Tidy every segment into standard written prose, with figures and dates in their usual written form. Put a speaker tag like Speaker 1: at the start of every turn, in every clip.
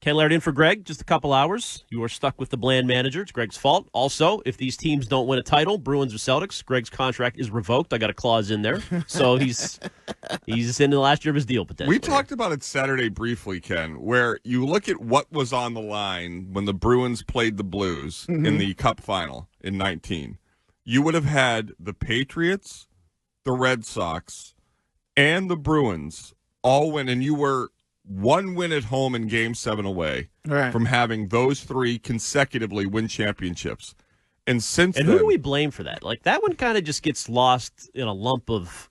Speaker 1: Ken Laird in for Greg, just a couple hours. You are stuck with the bland manager. It's Greg's fault. Also, if these teams don't win a title, Bruins or Celtics, Greg's contract is revoked. I got a clause in there. So he's in the last year of his deal, potentially.
Speaker 2: We talked about it Saturday briefly, Ken, where you look at what was on the line when the Bruins played the Blues in the Cup final in 19. You would have had the Patriots, the Red Sox, and the Bruins all win, and you were one win at home in Game 7 away from having those three consecutively win championships. And since then,
Speaker 1: who do we blame for that? Like, that one kind of just gets lost in a lump of,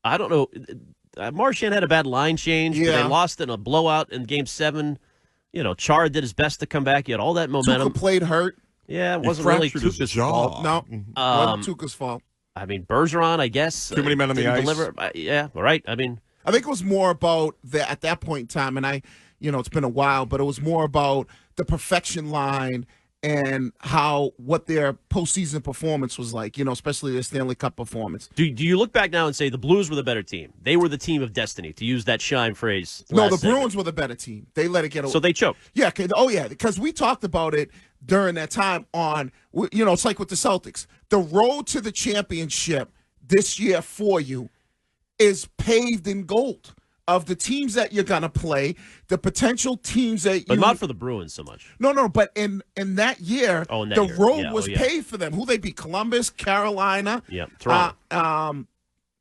Speaker 1: I don't know. Marchand had a bad line change. Yeah. They lost in a blowout in Game 7. You know, Chara did his best to come back. He had all that momentum.
Speaker 3: Tuukka played hurt.
Speaker 1: Yeah, it wasn't really Tuukka's fault.
Speaker 3: No, it wasn't Tuukka's fault.
Speaker 1: I mean, Bergeron, I guess.
Speaker 2: Too many men on the ice.
Speaker 1: Deliver. Yeah, right. I mean,
Speaker 3: I think it was more about at that point in time, and it's been a while, but it was more about the perfection line and what their postseason performance was like, especially their Stanley Cup performance.
Speaker 1: Do you look back now and say the Blues were the better team? They were the team of destiny, to use that Shine phrase.
Speaker 3: No, the Bruins were the better team. They let it get away.
Speaker 1: So they choked.
Speaker 3: Yeah. Because we talked about it during that time on, it's like with the Celtics. The road to the championship this year for you is paved in gold of the teams that you're going to play, the potential teams that you...
Speaker 1: But not for the Bruins so much.
Speaker 3: No, but in that year, the road was paved for them. Who they beat? Columbus, Carolina.
Speaker 1: Yeah, Toronto.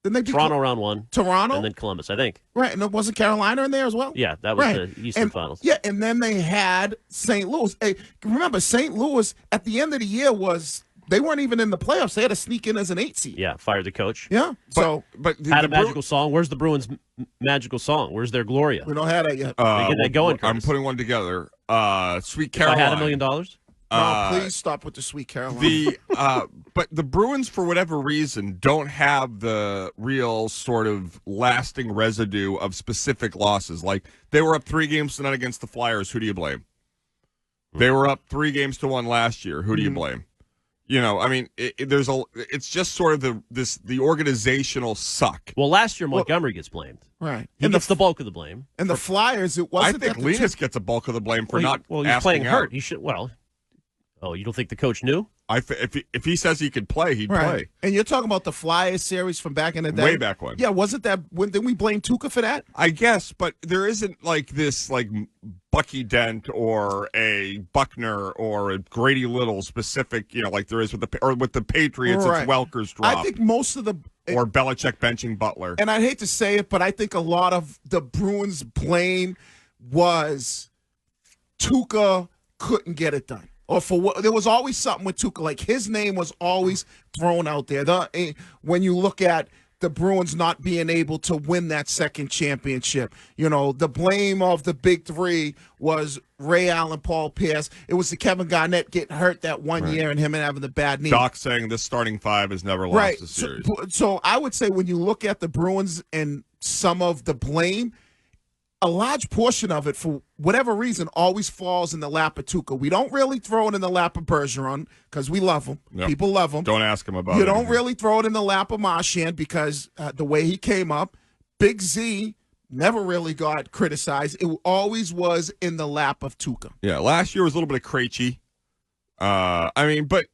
Speaker 3: Then they beat
Speaker 1: Toronto round one.
Speaker 3: Toronto?
Speaker 1: And then Columbus, I think.
Speaker 3: Right, and wasn't Carolina in there as well?
Speaker 1: Yeah, that was the Eastern Finals.
Speaker 3: Yeah, and then they had St. Louis. Hey, remember, St. Louis, at the end of the year, they weren't even in the playoffs. They had to sneak in as an 8 seed.
Speaker 1: Yeah, fired the coach.
Speaker 3: Yeah.
Speaker 2: But
Speaker 1: had a magical song. Where's the Bruins' magical song? Where's their Gloria?
Speaker 3: We don't have that yet.
Speaker 1: Get that going, Curtis.
Speaker 2: I'm putting one together. Sweet Caroline.
Speaker 1: If I had $1 million?
Speaker 3: No, please stop with the Sweet Caroline.
Speaker 2: But the Bruins, for whatever reason, don't have the real sort of lasting residue of specific losses. Like, they were up 3 games tonight against the Flyers. Who do you blame? They were up 3-1 last year. Who do you blame? I mean, it's just sort of the organizational suck.
Speaker 1: Well, last year Montgomery gets blamed.
Speaker 3: Right.
Speaker 1: He gets the bulk of the blame.
Speaker 3: And the Flyers, it wasn't.
Speaker 2: I think Linus gets a bulk of the blame for not.
Speaker 1: Well, he's
Speaker 2: asking
Speaker 1: playing
Speaker 2: out.
Speaker 1: hurt. He should. Well, you don't think the coach knew?
Speaker 2: If he says he could play, he'd play.
Speaker 3: And you're talking about the Flyers series from back in the day,
Speaker 2: way back when.
Speaker 3: Yeah, wasn't that when? Didn't we blame Tuukka for that?
Speaker 2: I guess, but there isn't like this Bucky Dent or a Buckner or a Grady Little specific, like there is with the Patriots. Right. It's Welker's drop.
Speaker 3: I think most of
Speaker 2: or Belichick benching Butler.
Speaker 3: And I'd hate to say it, but I think a lot of the Bruins' blame was Tuukka couldn't get it done. Or there was always something with Tuukka. Like, his name was always thrown out there. When you look at the Bruins not being able to win that second championship, the blame of the big three was Ray Allen, Paul Pierce. It was the Kevin Garnett getting hurt that one year and him having the bad knee.
Speaker 2: Doc saying this starting five has never lost a series.
Speaker 3: So I would say when you look at the Bruins and some of the blame, a large portion of it, for whatever reason, always falls in the lap of Tuukka. We don't really throw it in the lap of Bergeron because we love him. Yep. People love him.
Speaker 2: Don't ask him about it.
Speaker 3: You don't really throw it in the lap of Marchand because the way he came up. Big Z never really got criticized. It always was in the lap of Tuukka.
Speaker 2: Yeah, last year was a little bit of Krejci. But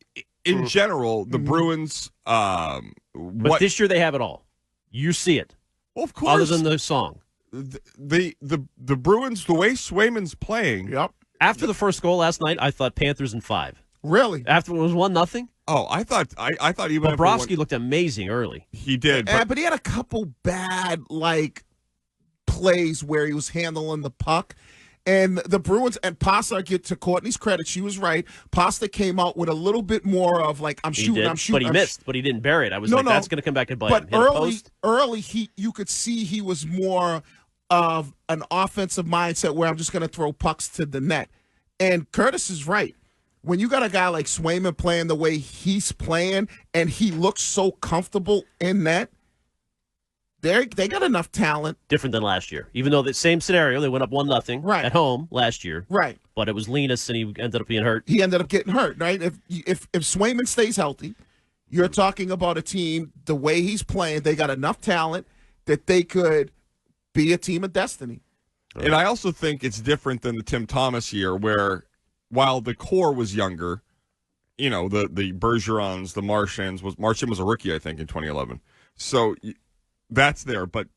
Speaker 2: in general, the Bruins.
Speaker 1: But this year they have it all. You see it.
Speaker 2: Well, of course.
Speaker 1: Other than the song.
Speaker 2: The Bruins, the way Swayman's playing.
Speaker 3: Yep.
Speaker 1: After the first goal last night, I thought Panthers in 5.
Speaker 3: Really?
Speaker 1: After it was 1-0.
Speaker 2: Oh, I thought even
Speaker 1: Bobrovsky looked amazing early.
Speaker 2: He did,
Speaker 3: but he had a couple bad plays where he was handling the puck. And the Bruins, and Pasta, get to Courtney's credit, she was right. Pasta came out with a little bit more of I'm shooting.
Speaker 1: But he missed, but he didn't bury it. I was that's going to come back and bite him.
Speaker 3: But early, you could see he was more of an offensive mindset where I'm just going to throw pucks to the net. And Curtis is right. When you got a guy like Swayman playing the way he's playing, and he looks so comfortable in net, they got enough talent.
Speaker 1: Different than last year. Even though the same scenario, they went up 1-0 at home last year.
Speaker 3: Right.
Speaker 1: But it was Linus, and he ended up being hurt.
Speaker 3: He ended up getting hurt, right? If Swayman stays healthy, you're talking about a team, the way he's playing, they got enough talent that they could be a team of destiny.
Speaker 2: And I also think it's different than the Tim Thomas year where while the core was younger, you know, the Bergerons, the Marchand was a rookie, I think, in 2011. So that's there. But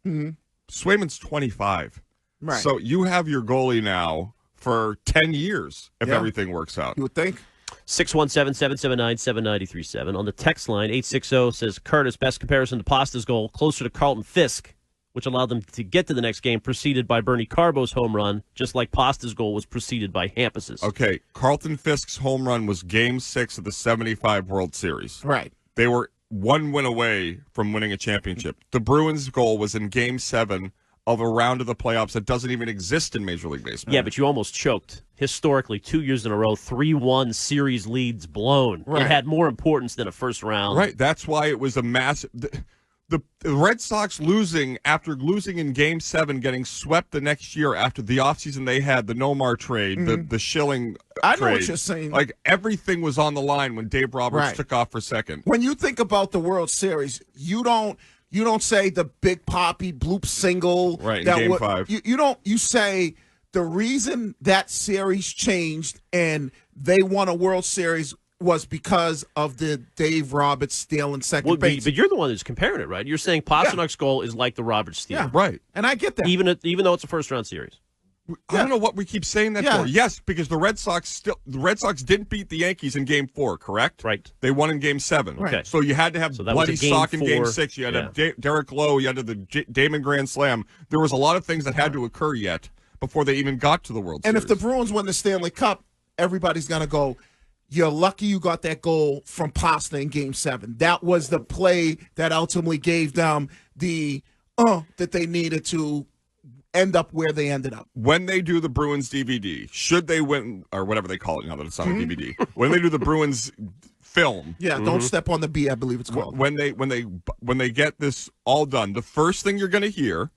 Speaker 2: Swayman's 25.
Speaker 3: Right.
Speaker 2: So you have your goalie now for 10 years if everything works out.
Speaker 3: You would think.
Speaker 1: 617-779-7937. On the text line, 860 says, Curtis, best comparison to Pasta's goal, closer to Carlton Fisk, which allowed them to get to the next game, preceded by Bernie Carbo's home run, just like Pasta's goal was preceded by Hampus's.
Speaker 2: Okay, Carlton Fisk's home run was Game 6 of the 75 World Series.
Speaker 3: Right.
Speaker 2: They were one win away from winning a championship. The Bruins' goal was in Game 7 of a round of the playoffs that doesn't even exist in Major League Baseball.
Speaker 1: Yeah, but you almost choked. Historically, 2 years in a row, 3-1 series leads blown.
Speaker 3: Right.
Speaker 1: It had more importance than a first round.
Speaker 2: Right, that's why it was a massive... The Red Sox losing after losing in Game 7, getting swept the next year after the offseason they had, the Nomar trade, the Schilling
Speaker 3: I know
Speaker 2: trade.
Speaker 3: what you're saying.
Speaker 2: Like, everything was on the line when Dave Roberts took off for second.
Speaker 3: When you think about the World Series, you don't say the Big Papi bloop single.
Speaker 2: Right, in Game 5.
Speaker 3: You say the reason that series changed and they won a World Series was because of the Dave Roberts stealing second base.
Speaker 1: But you're the one who's comparing it, right? You're saying Pasternak's goal is like the Roberts steal.
Speaker 3: Yeah,
Speaker 2: right.
Speaker 3: And I get that.
Speaker 1: Even though it's a first-round series.
Speaker 2: I don't know what we keep saying that for. Yes, because the Red Sox didn't beat the Yankees in Game 4, correct?
Speaker 1: Right.
Speaker 2: They won in Game 7.
Speaker 1: Okay.
Speaker 2: So you had to have bloody sock in Game 6. You had to have Derek Lowe. You had to have the Damon Grand Slam. There was a lot of things that had to occur yet before they even got to the World Series.
Speaker 3: And if the Bruins win the Stanley Cup, everybody's going to go, you're lucky you got that goal from Pasta in Game 7. That was the play that ultimately gave them the that they needed to end up where they ended up.
Speaker 2: When they do the Bruins DVD, should they win, or whatever they call it now that it's on a DVD, when they do the Bruins film.
Speaker 3: Yeah, don't step on the B, I believe it's called.
Speaker 2: When they get this all done, the first thing you're going to hear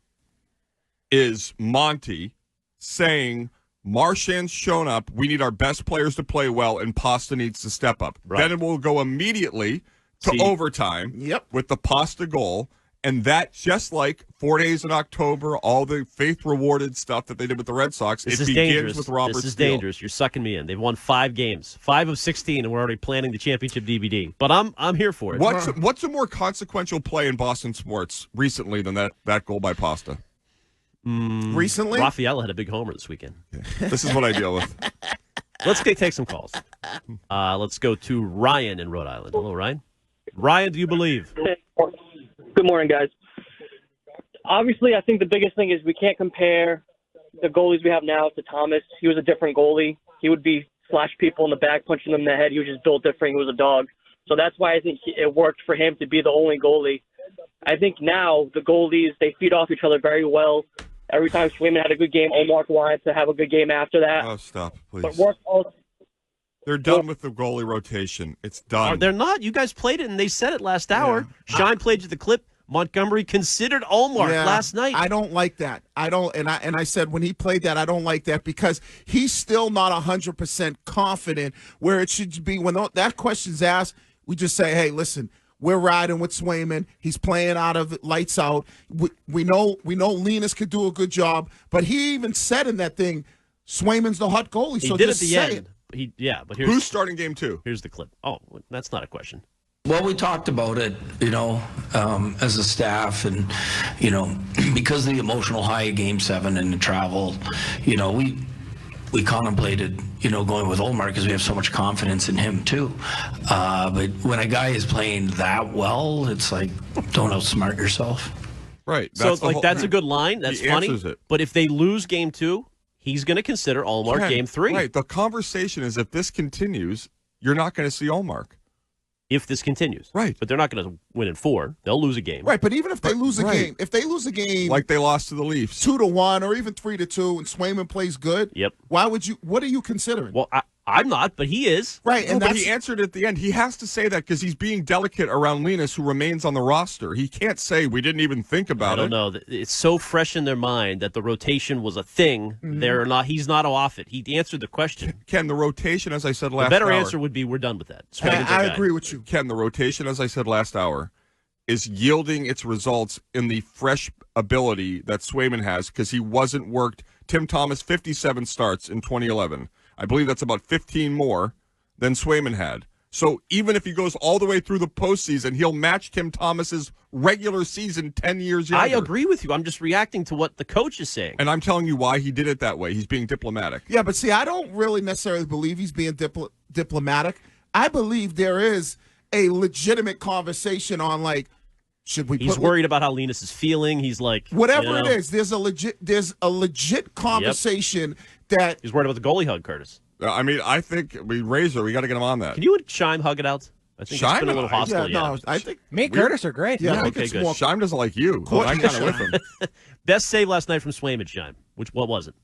Speaker 2: is Monty saying, Marchand's shown up. We need our best players to play well, and Pasta needs to step up.
Speaker 1: Right.
Speaker 2: Then it will go immediately to overtime with the Pasta goal. And that, just like 4 days in October, all the faith-rewarded stuff that they did with the Red Sox,
Speaker 1: This
Speaker 2: it
Speaker 1: is
Speaker 2: begins
Speaker 1: dangerous.
Speaker 2: with Robert
Speaker 1: This is
Speaker 2: Steele.
Speaker 1: dangerous. You're sucking me in. They've won 5 games, 5 of 16, and we're already planning the championship DVD. But I'm here for it.
Speaker 2: What's a more consequential play in Boston sports recently than that goal by Pasta?
Speaker 3: Recently?
Speaker 1: Rafael had a big homer this weekend.
Speaker 2: This is what I deal with.
Speaker 1: Let's take some calls. Let's go to Ryan in Rhode Island. Hello, Ryan. Ryan, do you believe?
Speaker 4: Good morning, guys. Obviously, I think the biggest thing is we can't compare the goalies we have now to Thomas. He was a different goalie. He would be slash people in the back, punching them in the head. He was just built different. He was a dog. So that's why I think it worked for him to be the only goalie. I think now the goalies, they feed off each other very well. Every time Swayman had a good game, Omar wanted to have a good game after that.
Speaker 2: Oh, stop, please.
Speaker 4: But work also.
Speaker 2: They're done with the goalie rotation. It's done.
Speaker 1: They're not. You guys played it, and they said it last hour. Shine played you the clip. Montgomery considered Omar last night.
Speaker 3: I don't like that. I said when he played that, I don't like that because he's still not 100% confident where it should be. When that question's asked, we just say, hey, listen, we're riding with Swayman. He's playing out of it, lights out. We know Linus could do a good job, but he even said in that thing, Swayman's the hot goalie.
Speaker 1: He
Speaker 3: so
Speaker 1: did
Speaker 3: just
Speaker 1: at the
Speaker 3: say
Speaker 1: end.
Speaker 3: it.
Speaker 1: But
Speaker 2: Who's starting Game 2?
Speaker 1: Here's the clip. Oh, that's not a question.
Speaker 5: Well, we talked about it, as a staff, and, because of the emotional high of Game 7 and the travel, we contemplated, going with Omar because we have so much confidence in him too. But when a guy is playing that well, it's like, don't outsmart yourself.
Speaker 2: Right.
Speaker 1: That's a good line. That's funny. But if they lose Game 2, he's going to consider Allmark Game 3.
Speaker 2: Right. The conversation is if this continues, you're not going to see Allmark.
Speaker 1: If this continues.
Speaker 2: Right.
Speaker 1: But they're not going to win in 4. They'll lose a game.
Speaker 3: Right, but even if they lose a game,
Speaker 2: like they lost to the Leafs,
Speaker 3: 2-1 or even 3-2, and Swayman plays good.
Speaker 1: Yep.
Speaker 3: What are you considering?
Speaker 1: Well, I'm not, but he is.
Speaker 3: Right, and
Speaker 2: but he answered at the end. He has to say that because he's being delicate around Linus, who remains on the roster. He can't say we didn't even think about it.
Speaker 1: I don't know. It's so fresh in their mind that the rotation was a thing. He's not off it. He answered the question.
Speaker 2: Ken, the rotation, as I said last hour.
Speaker 1: The better answer would be we're done with that.
Speaker 3: I agree with you.
Speaker 2: Ken, the rotation, as I said last hour, is yielding its results in the fresh ability that Swayman has because he wasn't worked Tim Thomas, 57 starts in 2011. I believe that's about 15 more than Swayman had. So even if he goes all the way through the postseason, he'll match Tim Thomas's regular season 10 years younger.
Speaker 1: I agree with you. I'm just reacting to what the coach is saying.
Speaker 2: And I'm telling you why he did it that way. He's being diplomatic.
Speaker 3: Yeah, but see, I don't really necessarily believe he's being diplomatic. I believe there is a legitimate conversation on, like, should we
Speaker 1: He's worried about how Linus is feeling. He's like,
Speaker 3: whatever it is, there's a legit conversation that
Speaker 1: he's worried about the goalie hug, Curtis.
Speaker 2: I mean, I think Razor, we got to get him on that.
Speaker 1: Can you and Shime hug it out? I think it's been a little hostile.
Speaker 3: No, I think
Speaker 6: me and Curtis are great.
Speaker 3: Yeah, I think
Speaker 1: okay,
Speaker 3: it's
Speaker 1: good.
Speaker 3: more.
Speaker 2: Shime doesn't like you. But I'm kind of with him.
Speaker 1: Best save last night from Swayman, Shime. What was it?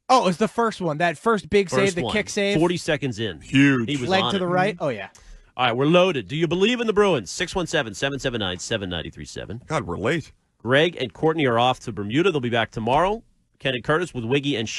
Speaker 6: Oh, it was the first one. That first big save,
Speaker 1: First
Speaker 6: the
Speaker 1: one.
Speaker 6: kick save.
Speaker 1: 40 seconds in.
Speaker 2: Huge.
Speaker 1: He was
Speaker 6: Leg
Speaker 1: on
Speaker 6: to the
Speaker 1: it.
Speaker 6: right. Oh, yeah.
Speaker 1: All right, we're loaded. Do you believe in the Bruins? 617-779-7937.
Speaker 2: God, we're late.
Speaker 1: Greg and Courtney are off to Bermuda. They'll be back tomorrow. Ken and Curtis with Wiggy and